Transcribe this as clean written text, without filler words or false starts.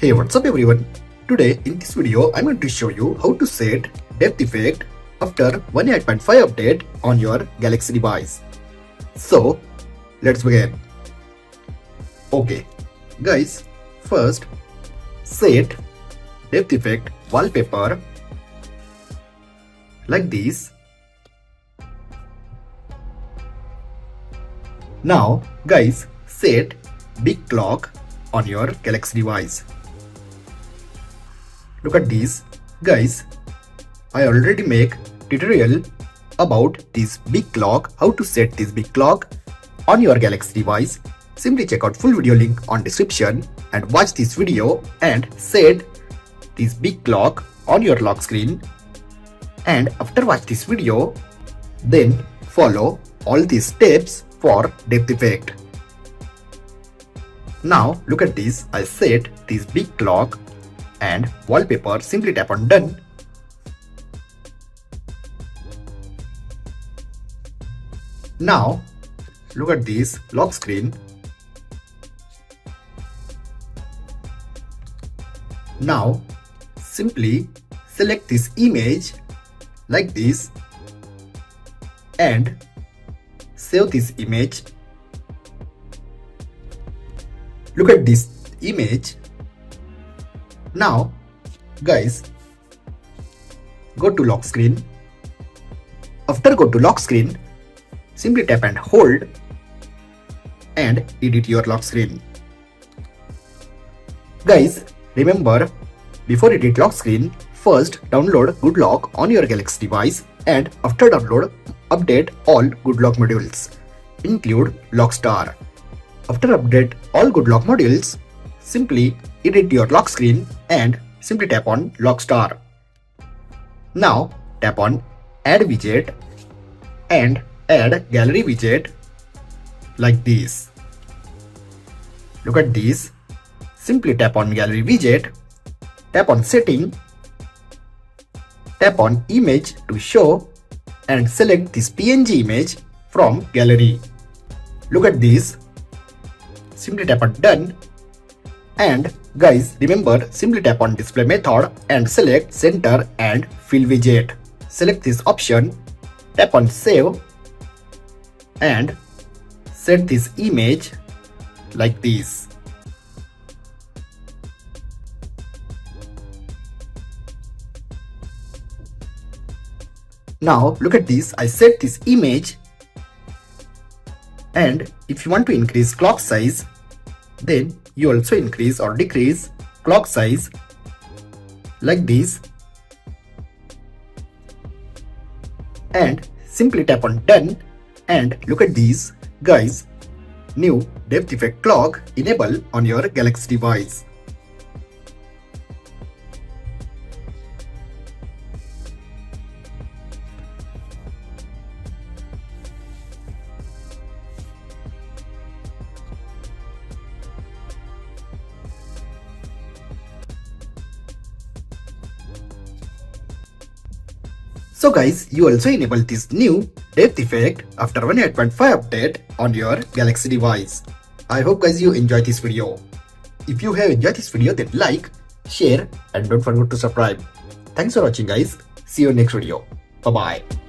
Hey, what's up everyone? Today in this video I'm going to show you how to set depth effect after 1.8.5 update on your Galaxy device. So let's begin. Okay guys, first set depth effect wallpaper like this. Now guys, set big clock on your Galaxy device. Look at this guys, I already make tutorial about this big clock, how to set this big clock on your Galaxy device. Simply check out full video link on description and watch this video and set this big clock on your lock screen. And after watch this video, then follow all these steps for depth effect. Now look at this, I set this big clock and wallpaper. Simply tap on done. Now look at this lock screen. Now simply select this image like this and save this image. Look at this image. Now guys, go to lock screen. After go to lock screen, simply tap and hold and edit your lock screen. Guys, remember, before edit lock screen, first download GoodLock on your Galaxy device, and after download, update all GoodLock modules, include Lockstar. After update all GoodLock modules, simply edit your lock screen and simply tap on Lockstar. Now tap on Add Widget and add Gallery widget like this. Look at this. Simply tap on Gallery widget, tap on Setting, tap on Image to show and select this PNG image from Gallery. Look at this. Simply tap on Done. And guys, remember, simply tap on Display method and select Center and Fill widget. Select this option, tap on Save and set this image like this. Now look at this, I set this image, and if you want to increase clock size, then you also increase or decrease clock size like this and simply tap on Done. And look at these guys, new depth effect clock enable on your Galaxy device. So guys, you also enable this new depth effect after 1.8.5 update on your Galaxy device. I hope guys you enjoyed this video. If you have enjoyed this video, then like, share and don't forget to subscribe. Thanks for watching guys. See you in next video. Bye bye.